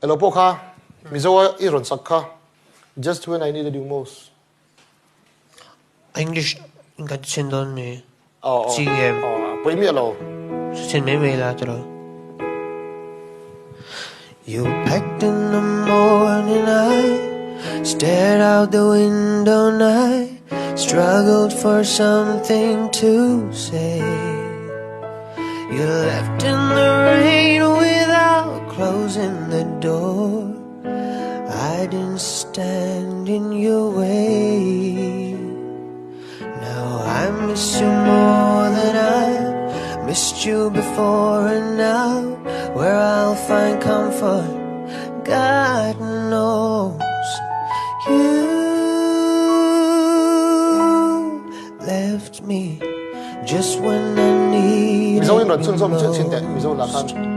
Hello po ka. Mizo iron sakka. Just when I needed you most. English ingat sendon ni. Sige. Pwede mi hello. Send me mail atro. You packed in the morning, I stared out the window and I struggled for something to say. You left in the rain without closing the door. I didn't stand in your way. Now I miss you more than I missed you before, and now where I'll find comfort, God knows. You left me just when I needed you most. Mizo iron sun som chin de mizo la kan.